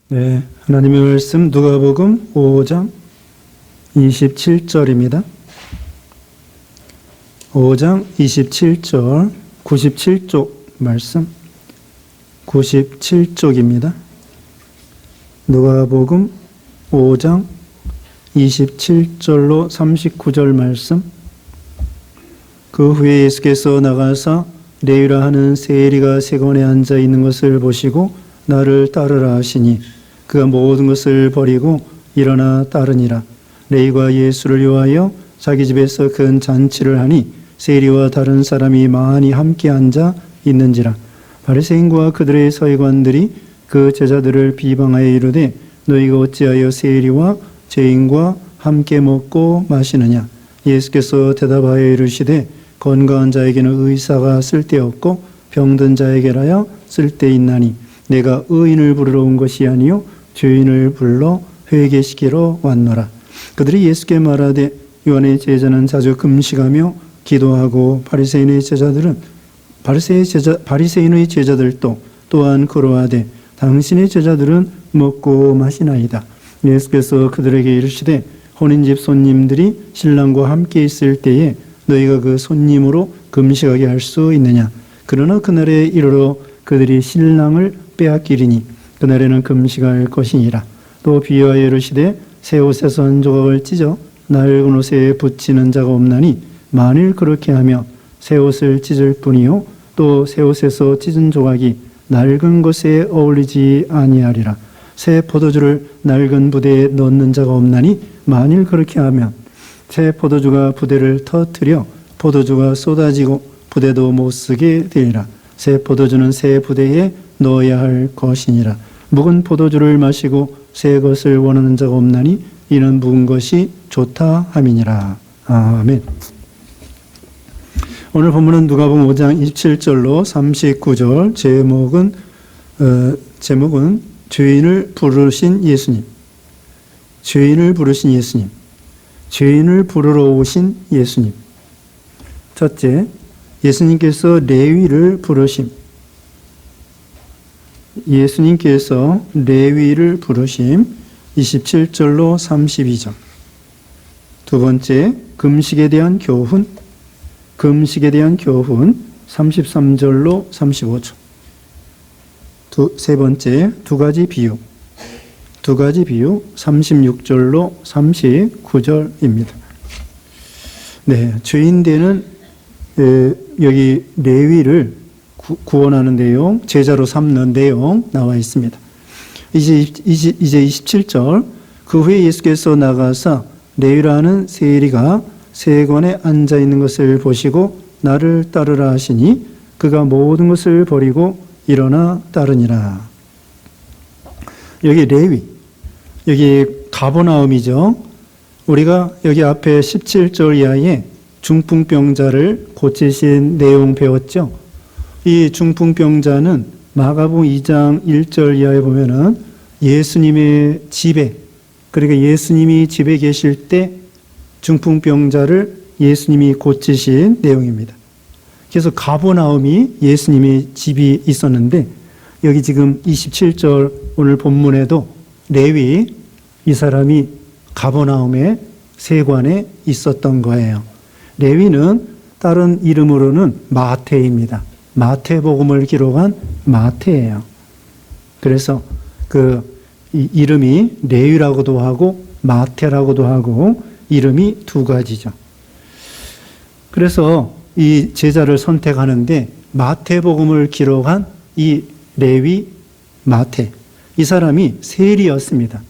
네, 하나님의 말씀 누가복음 5장 27절입니다. 5장 27절 97쪽 말씀 97쪽입니다. 누가복음 5장 27절로 39절 말씀. 그 후에 예수께서 나가사 레위라 하는 세리가 세관에 앉아 있는 것을 보시고 나를 따르라 하시니 그가 모든 것을 버리고 일어나 따르니라. 레위가 예수를 위하여 자기 집에서 큰 잔치를 하니 세리와 다른 사람이 많이 함께 앉아 있는지라. 바리새인과 그들의 서기관들이 그 제자들을 비방하여 이르되 너희가 어찌하여 세리와 죄인과 함께 먹고 마시느냐. 예수께서 대답하여 이르시되 건강한 자에게는 의사가 쓸데없고 병든 자에게라야 쓸데있나니 내가 의인을 부르러 온 것이 아니요 죄인을 불러 회개시키러 왔노라. 그들이 예수께 말하되 요한의 제자는 자주 금식하며 기도하고 바리새인의 제자들도 또한 그러하되 당신의 제자들은 먹고 마시나이다. 예수께서 그들에게 이르시되 혼인집 손님들이 신랑과 함께 있을 때에 너희가 그 손님으로 금식하게 할 수 있느냐. 그러나 그날에 이르러 그들이 신랑을 빼앗기리니 그날에는 금식할 것이니라. 또 비유하여 이르시되 새 옷에서 한 조각을 찢어 낡은 옷에 붙이는 자가 없나니 만일 그렇게 하면 새 옷을 찢을 뿐이요 또 새 옷에서 찢은 조각이 낡은 것에 어울리지 아니하리라. 새 포도주를 낡은 부대에 넣는 자가 없나니 만일 그렇게 하면 새 포도주가 부대를 터뜨려 포도주가 쏟아지고 부대도 못 쓰게 되리라. 새 포도주는 새 부대에 넣어야 할 것이니라. 묵은 포도주를 마시고 새 것을 원하는 자가 없나니 이는 묵은 것이 좋다 함이니라. 아멘. 오늘 본문은 누가복음 5장 27절로 39절. 제목은 죄인을 부르신 예수님. 죄인을 부르신 예수님. 죄인을 부르러 오신 예수님. 첫째, 예수님께서 레위를 부르심. 예수님께서 레위를 부르심 27절로 32절. 두 번째, 금식에 대한 교훈. 금식에 대한 교훈 33절로 35절. 세 번째, 두 가지 비유. 두 가지 비유 36절로 39절입니다. 네, 죄인되는 여기 레위를 구원하는 내용, 제자로 삼는 내용 나와 있습니다. 이제 27절. 그 후에 예수께서 나가사 레위라는 세리가 세관에 앉아 있는 것을 보시고 나를 따르라 하시니 그가 모든 것을 버리고 일어나 따르니라. 여기 레위, 여기 가버나움이죠. 우리가 여기 앞에 17절 이하에 중풍병자를 고치신 내용 배웠죠. 이 중풍병자는 마가복음 2장 1절 이하에 보면은 예수님의 집에, 그러니까 예수님이 집에 계실 때 중풍병자를 예수님이 고치신 내용입니다. 그래서 가버나움이 예수님의 집이 있었는데 여기 지금 27절 오늘 본문에도 레위, 이 사람이 가버나움의 세관에 있었던 거예요. 레위는 다른 이름으로는 마태입니다. 마태복음을 기록한 마태예요. 그래서 이 이름이 레위라고도 하고 마태라고도 하고 이름이 두 가지죠. 그래서 이 제자를 선택하는데 마태복음을 기록한 이 레위 마태, 이 사람이 세리였습니다.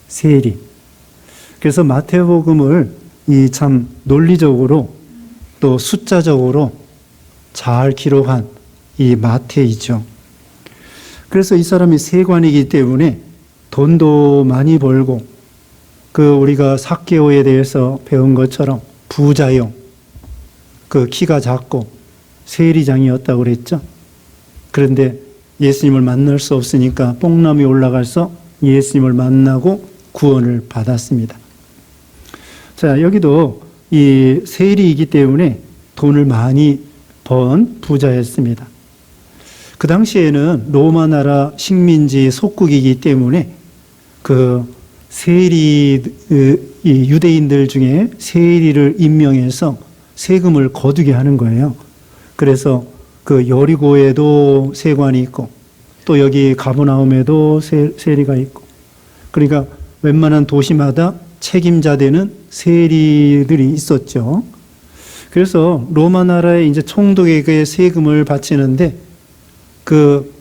세리. 그래서 마태복음을 이 참 논리적으로 또 숫자적으로 잘 기록한 이 마태이죠. 그래서 이 사람이 세관이기 때문에 돈도 많이 벌고 우리가 삭개오에 대해서 배운 것처럼 부자용, 키가 작고 세리장이었다고 그랬죠. 그런데 예수님을 만날 수 없으니까 뽕나무에 올라가서 예수님을 만나고 구원을 받았습니다. 자, 여기도 이 세리이기 때문에 돈을 많이 번 부자였습니다. 그 당시에는 로마 나라 식민지 속국이기 때문에 그 세리, 이 유대인들 중에 세리를 임명해서 세금을 거두게 하는 거예요. 그래서 그 여리고에도 세관이 있고 또 여기 가버나움에도 세리가 있고, 그러니까 웬만한 도시마다 책임자 되는 세리들이 있었죠. 그래서 로마 나라의 이제 총독에게 세금을 바치는데 그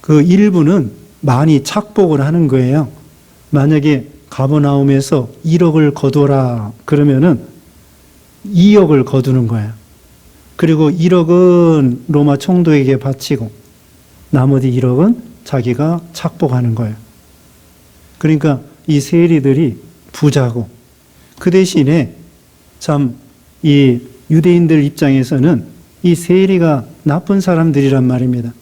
일부는 많이 착복을 하는 거예요. 만약에 가버나움에서 1억을 거둬라 그러면은 2억을 거두는 거예요. 그리고 1억은 로마 총독에게 바치고 나머지 1억은 자기가 착복하는 거예요. 그러니까 이 세리들이 부자고, 그 대신에 참 이 유대인들 입장에서는 이 세리가 나쁜 사람들이란 말입니다.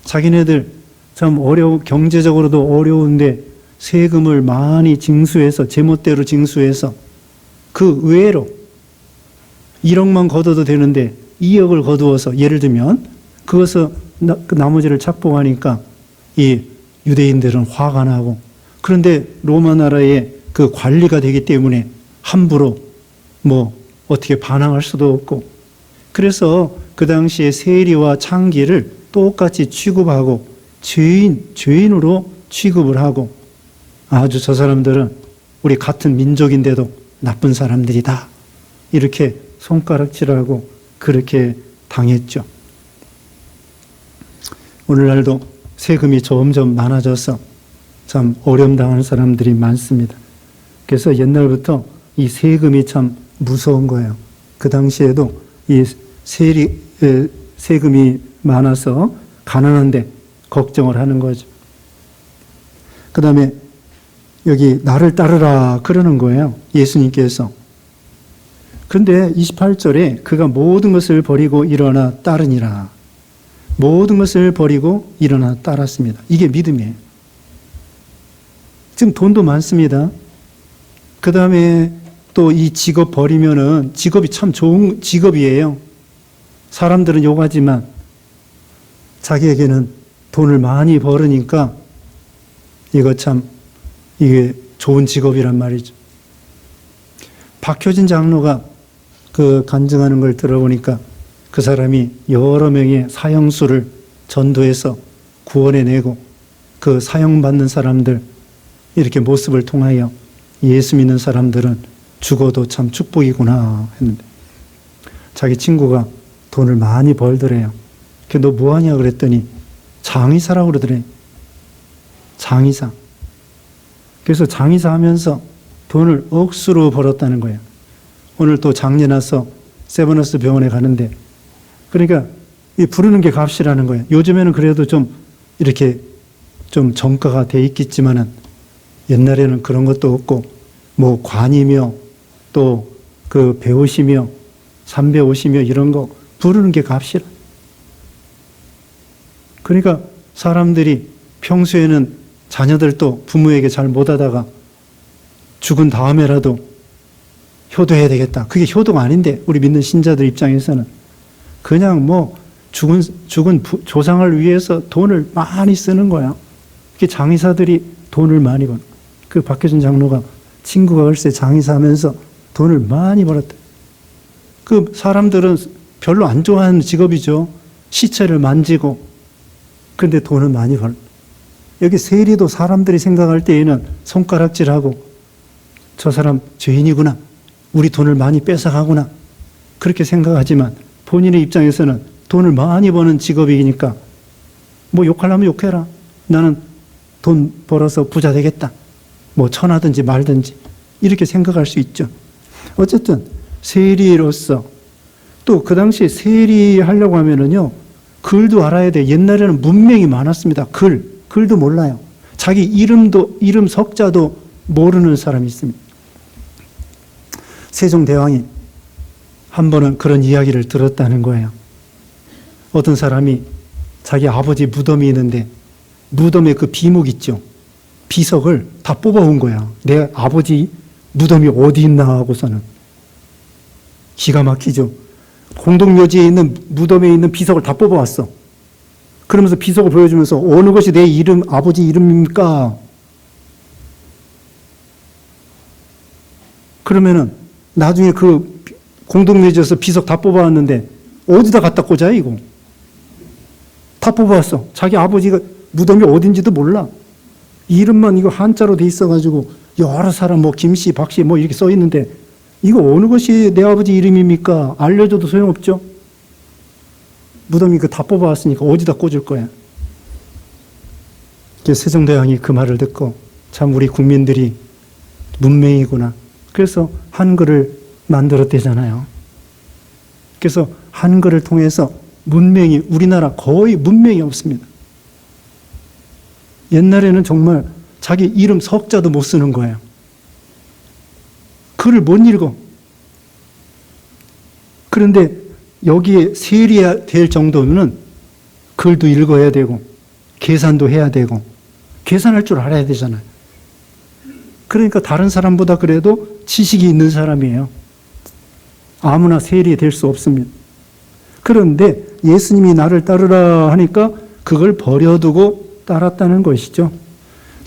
자기네들 참 경제적으로도 어려운데 세금을 많이 징수해서, 제멋대로 징수해서 그 외로 1억만 거둬도 되는데 2억을 거두어서, 예를 들면 그것을 그 나머지를 착복하니까 이 유대인들은 화가 나고, 그런데 로마 나라의 그 관리가 되기 때문에 함부로 뭐 어떻게 반항할 수도 없고, 그래서 그 당시에 세리와 창기를 똑같이 취급하고 죄인으로 취급을 하고, 아주 저 사람들은 우리 같은 민족인데도 나쁜 사람들이다 이렇게 손가락질하고 그렇게 당했죠. 오늘날도 세금이 점점 많아져서 참 어려움당하는 사람들이 많습니다. 그래서 옛날부터 이 세금이 참 무서운 거예요. 그 당시에도 이 세금이 많아서 가난한데 걱정을 하는 거죠. 그 다음에 여기 나를 따르라 그러는 거예요. 예수님께서. 그런데 28절에 그가 모든 것을 버리고 일어나 따르니라. 모든 것을 버리고 일어나 따랐습니다. 이게 믿음이에요. 지금 돈도 많습니다. 그 다음에 또 이 직업 버리면은, 직업이 참 좋은 직업이에요. 사람들은 욕하지만 자기에게는 돈을 많이 벌으니까 이거 참 이게 좋은 직업이란 말이죠. 박효진 장로가 그 간증하는 걸 들어보니까 그 사람이 여러 명의 사형수를 전도해서 구원해내고 그 사형받는 사람들 이렇게 모습을 통하여 예수 믿는 사람들은 죽어도 참 축복이구나 했는데, 자기 친구가 돈을 많이 벌더래요. 너 뭐하냐 그랬더니 장의사라고 그러더래. 장의사. 그래서 장의사 하면서 돈을 억수로 벌었다는 거예요. 오늘 또 장례나서 세브너스 병원에 가는데, 그러니까 이 부르는 게 값이라는 거예요. 요즘에는 그래도 좀 이렇게 좀 정가가 돼 있겠지만은 옛날에는 그런 것도 없고, 뭐 관이며 또 그 배우시며 삼배 오시며 이런 거 부르는 게 값이라. 그러니까 사람들이 평소에는 자녀들도 부모에게 잘 못하다가 죽은 다음에라도 효도해야 되겠다. 그게 효도가 아닌데, 우리 믿는 신자들 입장에서는 그냥 뭐 죽은 조상을 위해서 돈을 많이 쓰는 거야. 그게 장의사들이 돈을 많이 번. 그 박효준 장로가 친구가 글쎄 장의사 하면서 돈을 많이 벌었다. 그 사람들은 별로 안 좋아하는 직업이죠. 시체를 만지고. 그런데 돈을 많이 벌. 여기 세리도 사람들이 생각할 때에는 손가락질하고 저 사람 죄인이구나. 우리 돈을 많이 뺏어가구나. 그렇게 생각하지만 본인의 입장에서는 돈을 많이 버는 직업이니까 뭐 욕하려면 욕해라. 나는 돈 벌어서 부자 되겠다. 뭐 천하든지 말든지 이렇게 생각할 수 있죠. 어쨌든 세리로서, 또 그 당시에 세리하려고 하면은요, 글도 알아야 돼. 옛날에는 문명이 많았습니다. 글도 몰라요. 자기 이름 석자도 모르는 사람이 있습니다. 세종대왕이 한 번은 그런 이야기를 들었다는 거예요. 어떤 사람이 자기 아버지 무덤이 있는데 무덤에 그 비목 있죠. 비석을 다 뽑아온 거야. 내 아버지 무덤이 어디 있나 하고서는. 기가 막히죠. 공동묘지에 있는 무덤에 있는 비석을 다 뽑아왔어. 그러면서 비석을 보여주면서 어느 것이 내 이름, 아버지 이름입니까? 그러면은 나중에 그 공동묘지에서 비석 다 뽑아왔는데 어디다 갖다 꽂아요, 이거? 다 뽑아왔어. 자기 아버지가 무덤이 어딘지도 몰라. 이름만 이거 한자로 돼 있어가지고 여러 사람 뭐 김씨, 박씨 뭐 이렇게 써 있는데 이거 어느 것이 내 아버지 이름입니까? 알려줘도 소용없죠. 무덤이 그 다 뽑아왔으니까 어디다 꽂을 거야. 세종대왕이 그 말을 듣고 참 우리 국민들이 문맹이구나. 그래서 한글을 만들었대잖아요. 그래서 한글을 통해서 문맹이 우리나라 거의 문맹이 없습니다. 옛날에는 정말 자기 이름 석자도 못 쓰는 거예요. 글을 못 읽어. 그런데 여기에 세리해야 될 정도면 글도 읽어야 되고 계산도 해야 되고 계산할 줄 알아야 되잖아요. 그러니까 다른 사람보다 그래도 지식이 있는 사람이에요. 아무나 세리될 수 없습니다. 그런데 예수님이 나를 따르라 하니까 그걸 버려두고 따랐다는 것이죠.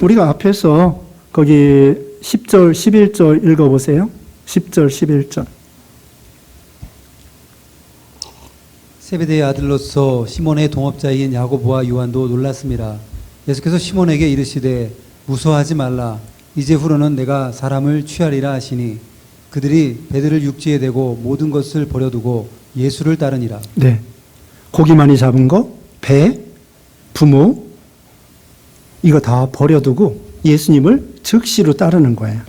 우리가 앞에서 거기 10절, 11절 읽어보세요. 10절, 11절. 세베대의 아들로서 시몬의 동업자인 야고보와 요한도 놀랐습니다. 예수께서 시몬에게 이르시되 무서워하지 말라. 이제후로는 내가 사람을 취하리라 하시니 그들이 배들을 육지에 대고 모든 것을 버려두고 예수를 따르니라. 네. 고기 많이 잡은 거, 배, 부모 이거 다 버려두고 예수님을 즉시로 따르는 거예요.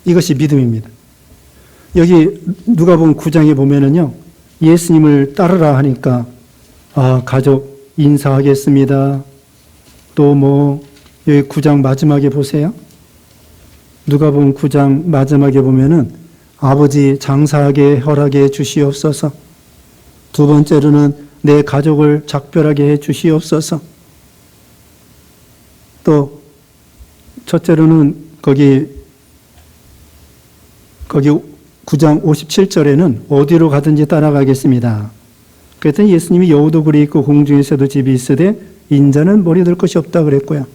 이것이 믿음입니다. 여기 누가복음 9장에 보면은요. 예수님을 따르라 하니까 가족 인사하겠습니다. 또 뭐 여기 9장 마지막에 보세요. 누가복음 9장 마지막에 보면은 아버지 장사하게 허락해 주시옵소서. 두 번째로는 내 가족을 작별하게 해 주시옵소서. 또 첫째로는 거기 9장 57절에는 어디로 가든지 따라가겠습니다. 그랬더니 예수님이 여우도 굴이 있고 공중에서도 집이 있으되 인자는 머리들 것이 없다 그랬고요.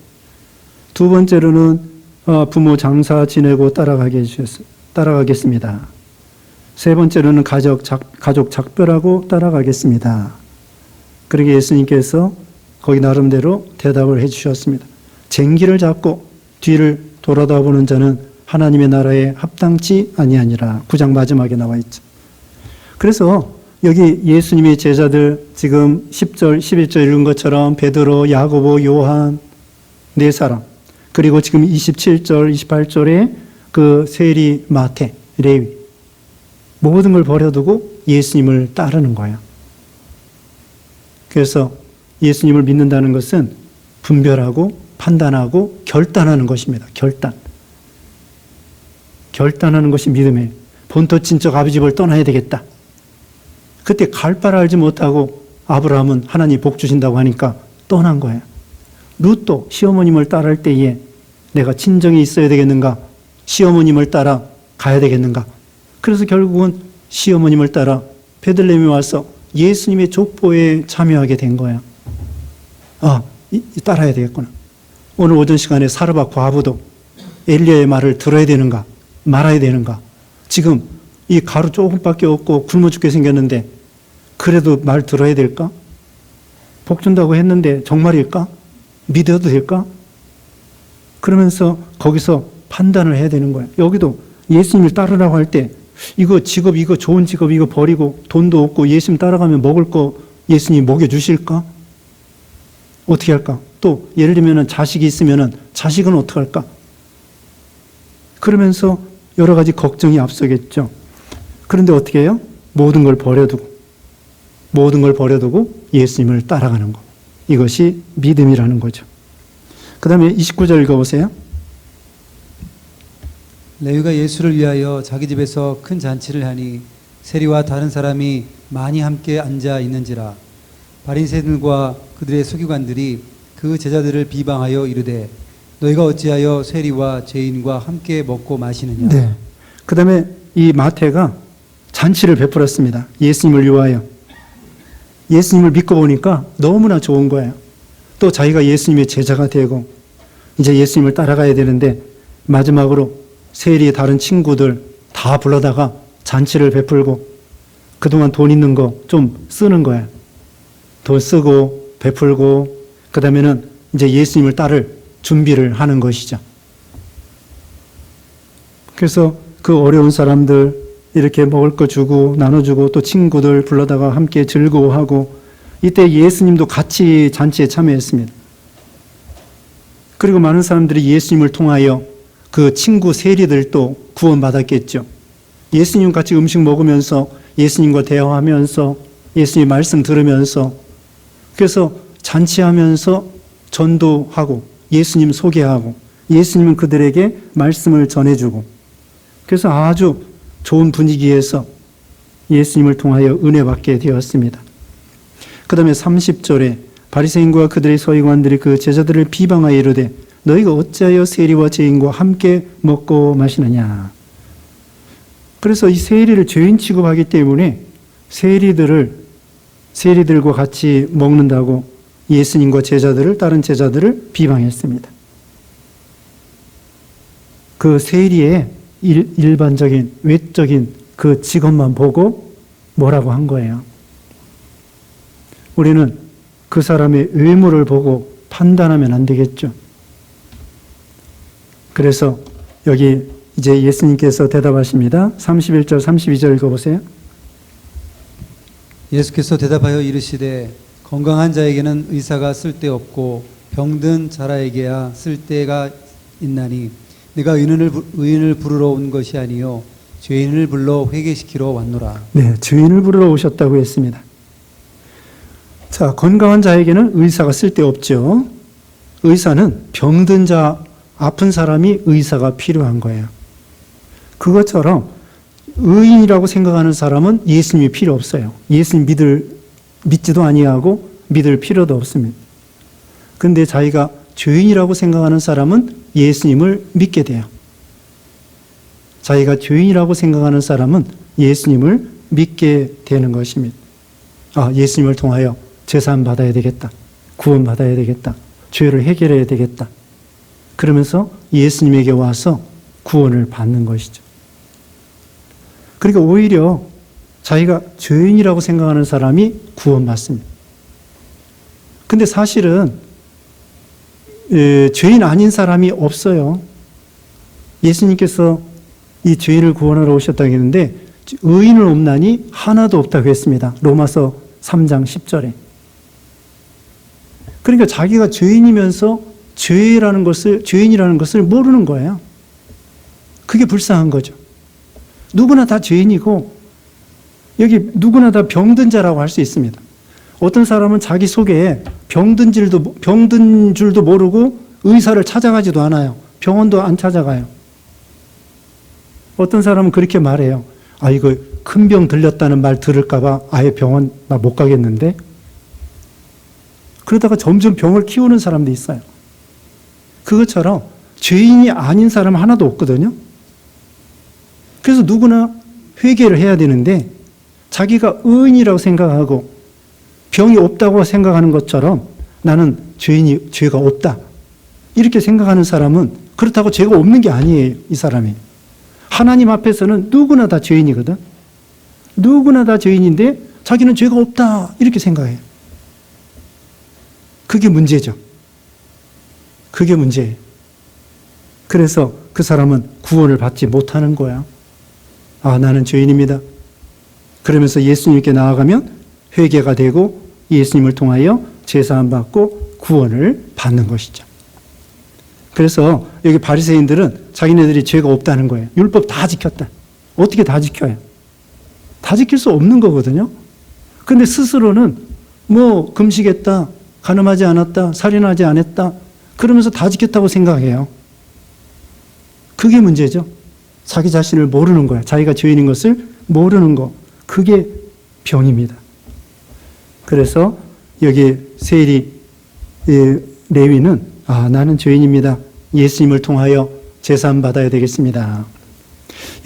두 번째로는 부모 장사 지내고 따라가겠습니다. 세 번째로는 가족 작별하고 따라가겠습니다. 그러게 예수님께서 거기 나름대로 대답을 해주셨습니다. 쟁기를 잡고 뒤를 돌아다보는 자는 하나님의 나라에 합당치 아니하니라. 9장 마지막에 나와 있죠. 그래서 여기 예수님의 제자들 지금 10절, 11절 읽은 것처럼 베드로, 야고보, 요한 네 사람 그리고 지금 27절, 28절에 그 세리, 마태, 레위 모든 걸 버려두고 예수님을 따르는 거예요. 그래서 예수님을 믿는다는 것은 분별하고 판단하고 결단하는 것입니다. 결단하는 것이 믿음이에요. 본토 친척 아버지 집을 떠나야 되겠다. 그때 갈 바를 알지 못하고 아브라함은 하나님 복 주신다고 하니까 떠난 거예요. 룻도 시어머님을 따를 때에 내가 친정에 있어야 되겠는가? 시어머님을 따라 가야 되겠는가? 그래서 결국은 시어머님을 따라 베들레헴에 와서 예수님의 족보에 참여하게 된 거예요. 따라야 되겠구나. 오늘 오전 시간에 사르밧 과부도 엘리야의 말을 들어야 되는가? 말아야 되는가? 지금 이 가루 조금밖에 없고 굶어 죽게 생겼는데 그래도 말 들어야 될까? 복 준다고 했는데 정말일까? 믿어도 될까? 그러면서 거기서 판단을 해야 되는 거예요. 여기도 예수님을 따르라고 할 때 이거 직업, 이거 좋은 직업 이거 버리고 돈도 없고 예수님 따라가면 먹을 거 예수님 먹여주실까? 어떻게 할까? 또 예를 들면 자식이 있으면 자식은 어떻게 할까? 그러면서 여러 가지 걱정이 앞서겠죠. 그런데 어떻게 해요? 모든 걸 버려두고 예수님을 따라가는 것. 이것이 믿음이라는 거죠. 그 다음에 29절 읽어보세요. 레위가 예수를 위하여 자기 집에서 큰 잔치를 하니 세리와 다른 사람이 많이 함께 앉아 있는지라. 바리새인들과 그들의 서기관들이 그 제자들을 비방하여 이르되 너희가 어찌하여 세리와 죄인과 함께 먹고 마시느냐. 네. 그 다음에 이 마태가 잔치를 베풀었습니다. 예수님을 위하여. 예수님을 믿고 보니까 너무나 좋은 거예요. 또 자기가 예수님의 제자가 되고 이제 예수님을 따라가야 되는데 마지막으로 세리의 다른 친구들 다 불러다가 잔치를 베풀고 그동안 돈 있는 거 좀 쓰는 거예요. 돈 쓰고 베풀고 그 다음에는 이제 예수님을 따를 준비를 하는 것이죠. 그래서 그 어려운 사람들 이렇게 먹을 거 주고 나눠주고 또 친구들 불러다가 함께 즐거워하고 이때 예수님도 같이 잔치에 참여했습니다. 그리고 많은 사람들이 예수님을 통하여 그 친구 세리들도 구원받았겠죠. 예수님 같이 음식 먹으면서 예수님과 대화하면서 예수님 말씀 들으면서 그래서 잔치하면서 전도하고 예수님 소개하고 예수님은 그들에게 말씀을 전해주고 그래서 아주 좋은 분위기에서 예수님을 통하여 은혜 받게 되었습니다. 그 다음에 30절에 바리새인과 그들의 서기관들이 그 제자들을 비방하여 이르되 너희가 어찌하여 세리와 죄인과 함께 먹고 마시느냐. 그래서 이 세리를 죄인 취급하기 때문에 세리들과 같이 먹는다고 예수님과 다른 제자들을 비방했습니다. 그 세리의 일반적인 외적인 그 직업만 보고 뭐라고 한 거예요. 우리는 그 사람의 외모를 보고 판단하면 안 되겠죠. 그래서 여기 이제 예수님께서 대답하십니다. 31절 32절 읽어보세요. 예수께서 대답하여 이르시되 건강한 자에게는 의사가 쓸데없고 병든 자라에게야 쓸데가 있나니 내가 의인을 부르러 온 것이 아니요 죄인을 불러 회개시키러 왔노라. 네, 죄인을 부르러 오셨다고 했습니다. 자, 건강한 자에게는 의사가 쓸데없죠. 의사는 병든 자, 아픈 사람이 의사가 필요한 거예요. 그것처럼 의인이라고 생각하는 사람은 예수님이 필요 없어요. 예수님 믿지도 아니하고 믿을 필요도 없습니다. 근데 자기가 죄인이라고 생각하는 사람은 예수님을 믿게 돼요. 자기가 죄인이라고 생각하는 사람은 예수님을 믿게 되는 것입니다. 아, 예수님을 통하여 제사함 받아야 되겠다. 구원 받아야 되겠다. 죄를 해결해야 되겠다. 그러면서 예수님에게 와서 구원을 받는 것이죠. 그러니까 오히려 자기가 죄인이라고 생각하는 사람이 구원받습니다. 근데 사실은 죄인 아닌 사람이 없어요. 예수님께서 이 죄인을 구원하러 오셨다고 했는데 의인은 없나니 하나도 없다고 했습니다. 로마서 3장 10절에. 그러니까 자기가 죄인이면서 죄인이라는 것을 모르는 거예요. 그게 불쌍한 거죠. 누구나 다 죄인이고 여기 누구나 다 병든 자라고 할 수 있습니다. 어떤 사람은 자기 속에 병든 줄도 모르고 의사를 찾아가지도 않아요. 병원도 안 찾아가요. 어떤 사람은 그렇게 말해요. 아, 이거 큰 병 들렸다는 말 들을까봐 아예 병원 나 못 가겠는데? 그러다가 점점 병을 키우는 사람도 있어요. 그것처럼 죄인이 아닌 사람 하나도 없거든요. 그래서 누구나 회개를 해야 되는데 자기가 의인이라고 생각하고 병이 없다고 생각하는 것처럼 나는 죄가 없다. 이렇게 생각하는 사람은 그렇다고 죄가 없는 게 아니에요. 이 사람이. 하나님 앞에서는 누구나 다 죄인이거든. 누구나 다 죄인인데 자기는 죄가 없다. 이렇게 생각해요. 그게 문제죠. 그게 문제예요. 그래서 그 사람은 구원을 받지 못하는 거야. 아, 나는 죄인입니다. 그러면서 예수님께 나아가면 회개가 되고 예수님을 통하여 제사함 받고 구원을 받는 것이죠. 그래서 여기 바리새인들은 자기네들이 죄가 없다는 거예요. 율법 다 지켰다. 어떻게 다 지켜요? 다 지킬 수 없는 거거든요. 근데 스스로는 뭐 금식했다, 간음하지 않았다, 살인하지 않았다, 그러면서 다 지켰다고 생각해요. 그게 문제죠. 자기 자신을 모르는 거야. 자기가 죄인인 것을 모르는 거. 그게 병입니다. 그래서 여기 세리 레위는 아, 나는 죄인입니다. 예수님을 통하여 제사함 받아야 되겠습니다.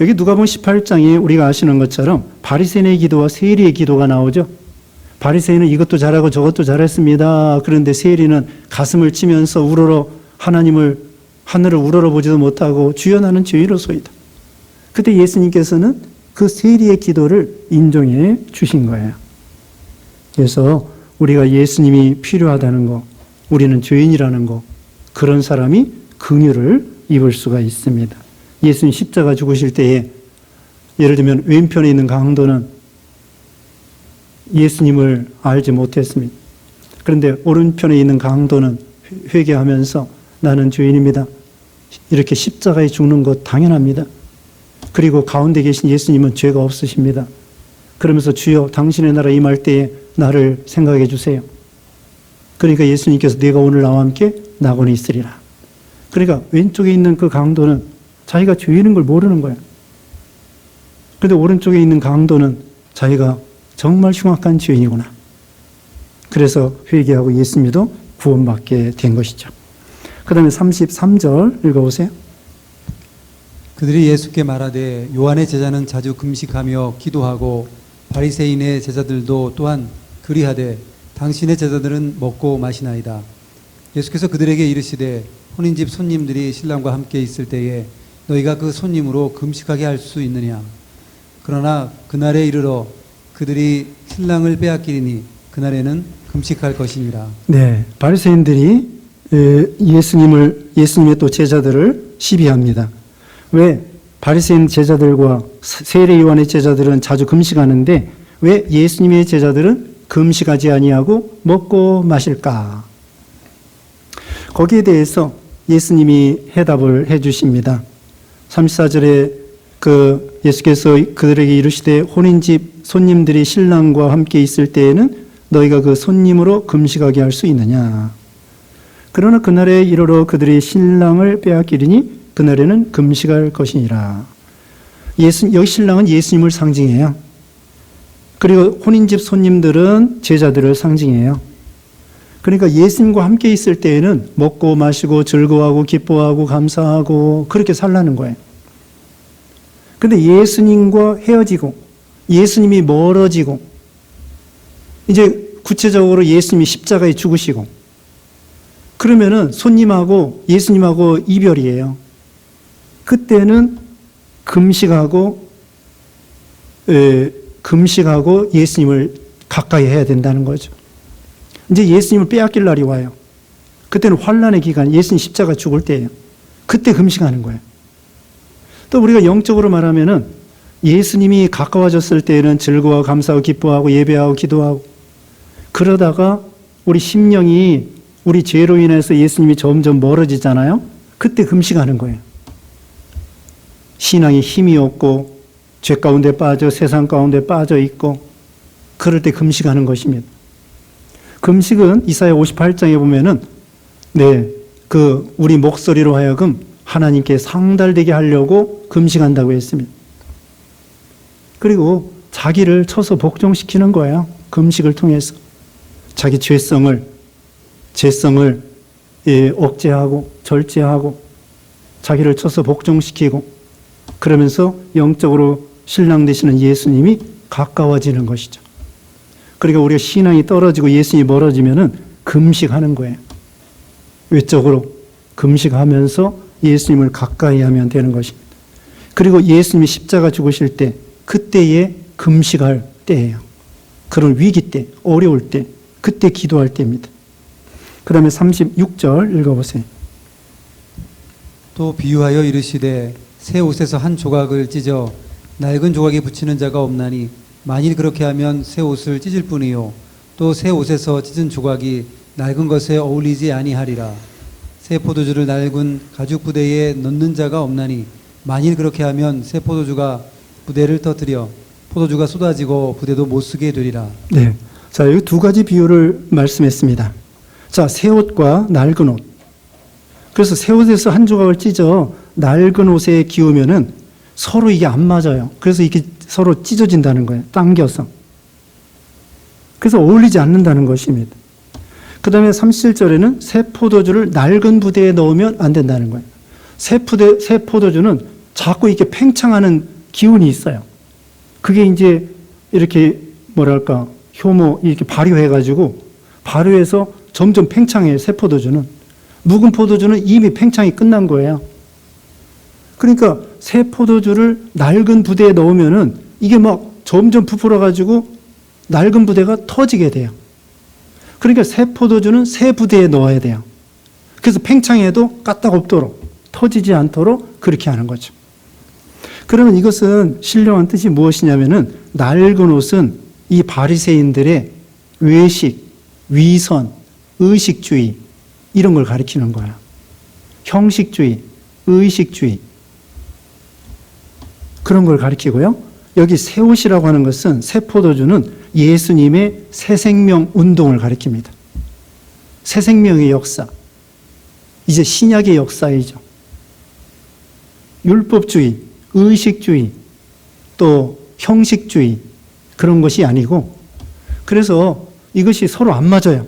여기 누가복음 18장에 우리가 아시는 것처럼 바리새인의 기도와 세리의 기도가 나오죠. 바리새인은 이것도 잘하고 저것도 잘했습니다. 그런데 세리는 가슴을 치면서 하늘을 우러러보지도 못하고 주여 나는 죄인으로소이다. 그때 예수님께서는 그 세리의 기도를 인정해 주신 거예요. 그래서 우리가 예수님이 필요하다는 거, 우리는 죄인이라는 거, 그런 사람이 긍휼을 입을 수가 있습니다. 예수님 십자가 죽으실 때에 예를 들면 왼편에 있는 강도는 예수님을 알지 못했습니다. 그런데 오른편에 있는 강도는 회개하면서 나는 죄인입니다. 이렇게 십자가에 죽는 것 당연합니다. 그리고 가운데 계신 예수님은 죄가 없으십니다. 그러면서 주여 당신의 나라 임할 때에 나를 생각해 주세요. 그러니까 예수님께서 네가 오늘 나와 함께 낙원에 있으리라. 그러니까 왼쪽에 있는 그 강도는 자기가 죄인인 걸 모르는 거예요. 그런데 오른쪽에 있는 강도는 자기가 정말 흉악한 죄인이구나. 그래서 회개하고 예수 믿어 구원받게 된 것이죠. 그 다음에 33절 읽어보세요. 그들이 예수께 말하되 요한의 제자는 자주 금식하며 기도하고 바리새인의 제자들도 또한 그리하되 당신의 제자들은 먹고 마시나이다. 예수께서 그들에게 이르시되 혼인집 손님들이 신랑과 함께 있을 때에 너희가 그 손님으로 금식하게 할 수 있느냐. 그러나 그날에 이르러 그들이 신랑을 빼앗기리니 그날에는 금식할 것이니라. 네, 바리새인들이 예수님의 또 제자들을 시비합니다. 왜 바리새인 제자들과 세례 요한의 제자들은 자주 금식하는데 왜 예수님의 제자들은 금식하지 아니하고 먹고 마실까? 거기에 대해서 예수님이 해답을 해 주십니다. 34절에 예수께서 그들에게 이르시되 혼인집 손님들이 신랑과 함께 있을 때에는 너희가 그 손님으로 금식하게 할 수 있느냐. 그러나 그날에 이르러 그들이 신랑을 빼앗기리니 그날에는 금식할 것이니라. 여기 신랑은 예수님을 상징해요. 그리고 혼인집 손님들은 제자들을 상징해요. 그러니까 예수님과 함께 있을 때에는 먹고 마시고 즐거워하고 기뻐하고 감사하고 그렇게 살라는 거예요. 근데 예수님과 헤어지고 예수님이 멀어지고 이제 구체적으로 예수님이 십자가에 죽으시고 그러면은 손님하고 예수님하고 이별이에요. 그때는 금식하고 예수님을 가까이 해야 된다는 거죠. 이제 예수님을 빼앗길 날이 와요. 그때는 환난의 기간, 예수님 십자가 죽을 때예요. 그때 금식하는 거예요. 또 우리가 영적으로 말하면은 예수님이 가까워졌을 때에는 즐거워 감사하고 기뻐하고 예배하고 기도하고 그러다가 우리 심령이 우리 죄로 인해서 예수님이 점점 멀어지잖아요. 그때 금식하는 거예요. 신앙에 힘이 없고 죄 가운데 빠져 세상 가운데 빠져 있고 그럴 때 금식하는 것입니다. 금식은 이사야 58장에 보면은 우리 목소리로 하여금 하나님께 상달되게 하려고 금식한다고 했습니다. 그리고 자기를 쳐서 복종시키는 거예요. 금식을 통해서 자기 죄성을 억제하고 절제하고 자기를 쳐서 복종시키고 그러면서 영적으로 신랑 되시는 예수님이 가까워지는 것이죠. 그러니까 우리가 신앙이 떨어지고 예수님이 멀어지면은 금식하는 거예요. 외적으로 금식하면서 예수님을 가까이 하면 되는 것입니다. 그리고 예수님이 십자가 죽으실 때 그때에 금식할 때예요. 그런 위기 때, 어려울 때, 그때 기도할 때입니다. 그 다음에 36절 읽어보세요. 또 비유하여 이르시되 새 옷에서 한 조각을 찢어 낡은 조각에 붙이는 자가 없나니 만일 그렇게 하면 새 옷을 찢을 뿐이요 또 새 옷에서 찢은 조각이 낡은 것에 어울리지 아니하리라. 새 포도주를 낡은 가죽 부대에 넣는 자가 없나니 만일 그렇게 하면 새 포도주가 부대를 터뜨려 포도주가 쏟아지고 부대도 못 쓰게 되리라. 네. 자, 여기 두 가지 비유를 말씀했습니다. 자, 새 옷과 낡은 옷. 그래서 새 옷에서 한 조각을 찢어 낡은 옷에 기우면은 서로 이게 안 맞아요. 그래서 이게 서로 찢어진다는 거예요. 당겨서. 그래서 어울리지 않는다는 것입니다. 그 다음에 37절에는 새 포도주를 낡은 부대에 넣으면 안 된다는 거예요. 새 포도주는 자꾸 이렇게 팽창하는 기운이 있어요. 그게 이제 이렇게 효모 이렇게 발효해가지고 발효해서 점점 팽창해요. 새 포도주는. 묵은 포도주는 이미 팽창이 끝난 거예요. 그러니까 새 포도주를 낡은 부대에 넣으면은 이게 막 점점 부풀어가지고 낡은 부대가 터지게 돼요. 그러니까 새 포도주는 새 부대에 넣어야 돼요. 그래서 팽창해도 까딱 없도록, 터지지 않도록 그렇게 하는 거죠. 그러면 이것은 신령한 뜻이 무엇이냐면은 낡은 옷은 이 바리새인들의 외식, 위선, 의식주의 이런 걸 가리키는 거야. 형식주의, 의식주의 그런 걸 가리키고요. 여기 새 옷이라고 하는 것은 새 포도주는 예수님의 새 생명 운동을 가리킵니다. 새 생명의 역사. 이제 신약의 역사이죠. 율법주의, 의식주의, 또 형식주의 그런 것이 아니고 그래서 이것이 서로 안 맞아요.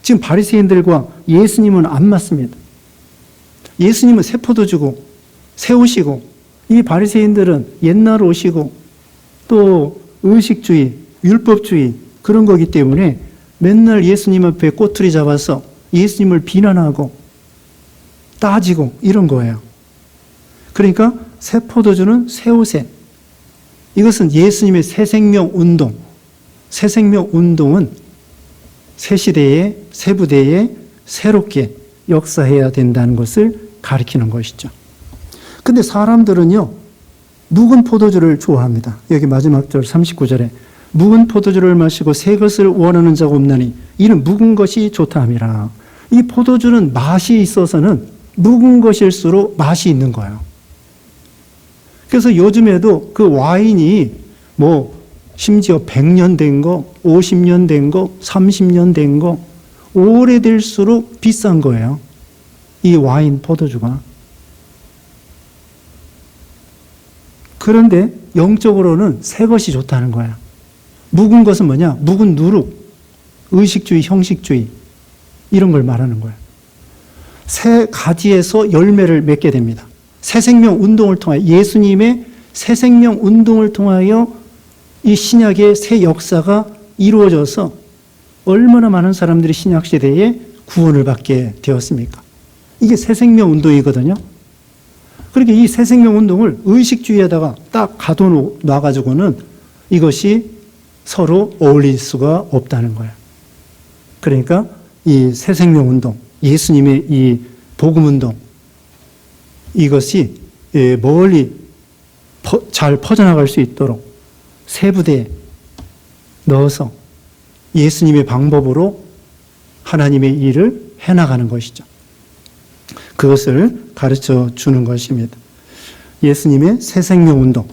지금 바리새인들과 예수님은 안 맞습니다. 예수님은 새 포도주고 새 옷이고 이 바리새인들은 옛날 옷이고 또 의식주의, 율법주의 그런 거기 때문에 맨날 예수님 앞에 꼬투리 잡아서 예수님을 비난하고 따지고 이런 거예요. 그러니까 새 포도주는 새 옷에 이것은 예수님의 새 생명 운동. 새 생명 운동은 새 시대에 새 부대에 새롭게 역사해야 된다는 것을 가리키는 것이죠. 근데 사람들은요, 묵은 포도주를 좋아합니다. 여기 마지막 절 39절에 묵은 포도주를 마시고 새 것을 원하는 자가 없나니 이는 묵은 것이 좋다 함이라. 이 포도주는 맛이 있어서는 묵은 것일수록 맛이 있는 거예요. 그래서 요즘에도 그 와인이 뭐 심지어 100년 된 거, 50년 된 거, 30년 된 거 오래될수록 비싼 거예요. 이 와인 포도주가. 그런데 영적으로는 새 것이 좋다는 거야. 묵은 것은 뭐냐? 묵은 누룩, 의식주의, 형식주의 이런 걸 말하는 거야. 새 가지에서 열매를 맺게 됩니다. 새 생명 운동을 통하여 예수님의 새 생명 운동을 통하여 이 신약의 새 역사가 이루어져서 얼마나 많은 사람들이 신약 시대에 구원을 받게 되었습니까? 이게 새 생명 운동이거든요. 그러니까 이 새 생명 운동을 의식주의에다가 딱 가둬놔가지고는 이것이 서로 어울릴 수가 없다는 거예요. 그러니까 이 새 생명 운동, 예수님의 이 복음 운동, 이것이 멀리 잘 퍼져나갈 수 있도록 새 부대에 넣어서 예수님의 방법으로 하나님의 일을 해나가는 것이죠. 그것을 가르쳐 주는 것입니다. 예수님의 새 생명 운동.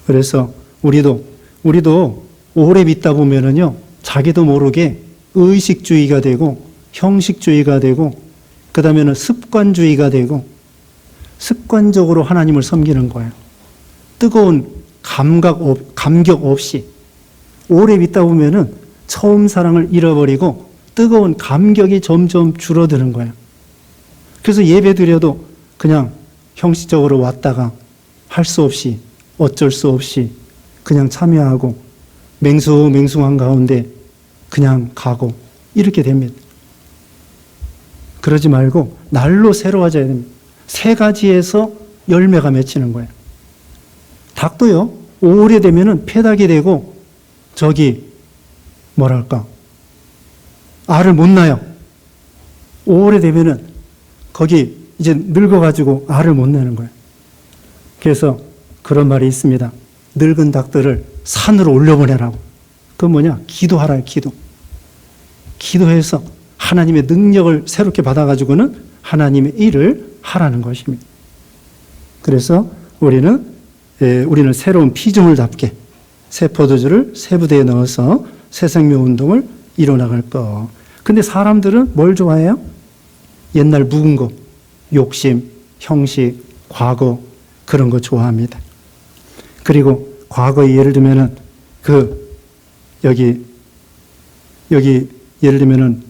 그래서 우리도 오래 믿다 보면은요, 자기도 모르게 의식주의가 되고 형식주의가 되고 그 다음에는 습관주의가 되고 습관적으로 하나님을 섬기는 거예요. 뜨거운 감격 없이 오래 믿다 보면은 처음 사랑을 잃어버리고 뜨거운 감격이 점점 줄어드는 거예요. 그래서 예배 드려도 그냥 형식적으로 왔다가 할 수 없이 어쩔 수 없이 그냥 참여하고 맹숭한 가운데 그냥 가고 이렇게 됩니다. 그러지 말고 날로 새로워져야 됩니다. 새 가지에서 열매가 맺히는 거예요. 닭도요, 오래되면은 폐닭이 되고 알을 못 낳아요. 오래되면은 거기 이제 늙어가지고 알을 못 내는 거예요. 그래서 그런 말이 있습니다. 늙은 닭들을 산으로 올려보내라고. 그건 뭐냐? 기도하라, 기도. 기도해서 하나님의 능력을 새롭게 받아가지고는 하나님의 일을 하라는 것입니다. 그래서 우리는 새로운 피조물답게 새 포도주를 새 부대에 넣어서 새 생명 운동을 이뤄나갈 거. 근데 사람들은 뭘 좋아해요? 옛날 묵은 거, 욕심, 형식, 과거 그런 거 좋아합니다. 그리고 과거에 예를 들면은 여기 예를 들면은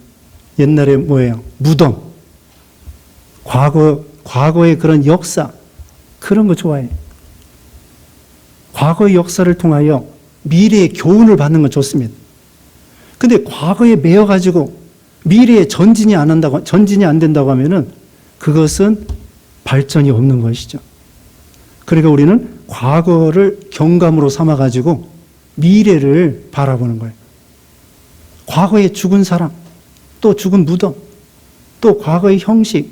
옛날에 뭐예요? 무덤, 과거의 그런 역사 그런 거 좋아해요. 과거의 역사를 통하여 미래의 교훈을 받는 건 좋습니다. 근데 과거에 매여가지고 미래에 전진이 안 된다고 하면은 그것은 발전이 없는 것이죠. 그러니까 우리는 과거를 경감으로 삼아가지고 미래를 바라보는 거예요. 과거에 죽은 사람, 또 죽은 무덤, 또 과거의 형식,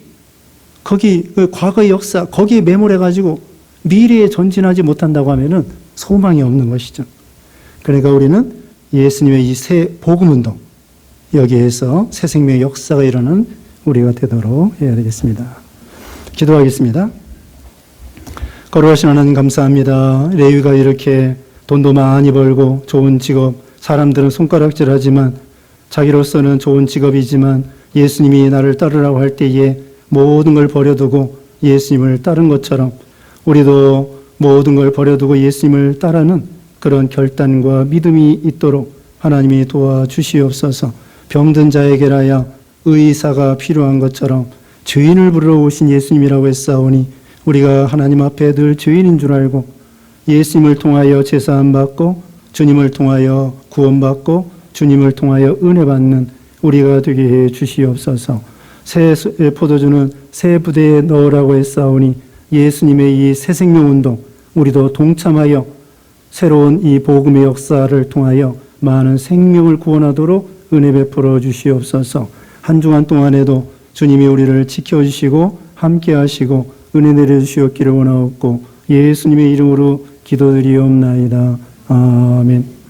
그 과거의 역사, 거기에 매몰해가지고 미래에 전진하지 못한다고 하면은 소망이 없는 것이죠. 그러니까 우리는 예수님의 이 새 복음운동, 여기에서 새 생명의 역사가 일어나는 우리가 되도록 해야 되겠습니다. 기도하겠습니다. 거룩하신 하나님 감사합니다. 레위가 이렇게 돈도 많이 벌고 좋은 직업, 사람들은 손가락질하지만 자기로서는 좋은 직업이지만 예수님이 나를 따르라고 할 때에 모든 걸 버려두고 예수님을 따른 것처럼 우리도 모든 걸 버려두고 예수님을 따르는 그런 결단과 믿음이 있도록 하나님이 도와주시옵소서. 병든 자에게라야 의사가 필요한 것처럼 죄인을 부르러 오신 예수님이라고 했사오니 우리가 하나님 앞에 늘 죄인인 줄 알고 예수님을 통하여 제사함 받고 주님을 통하여 구원받고 주님을 통하여 은혜 받는 우리가 되게 해 주시옵소서. 새 포도주는 새 부대에 넣으라고 했사오니 예수님의 이 새 생명 운동 우리도 동참하여 새로운 이 복음의 역사를 통하여 많은 생명을 구원하도록 은혜 베풀어 주시옵소서. 한 주간 동안에도 주님이 우리를 지켜주시고 함께 하시고 은혜 내려주시옵기를 원하옵고 예수님의 이름으로 기도드리옵나이다. 아멘.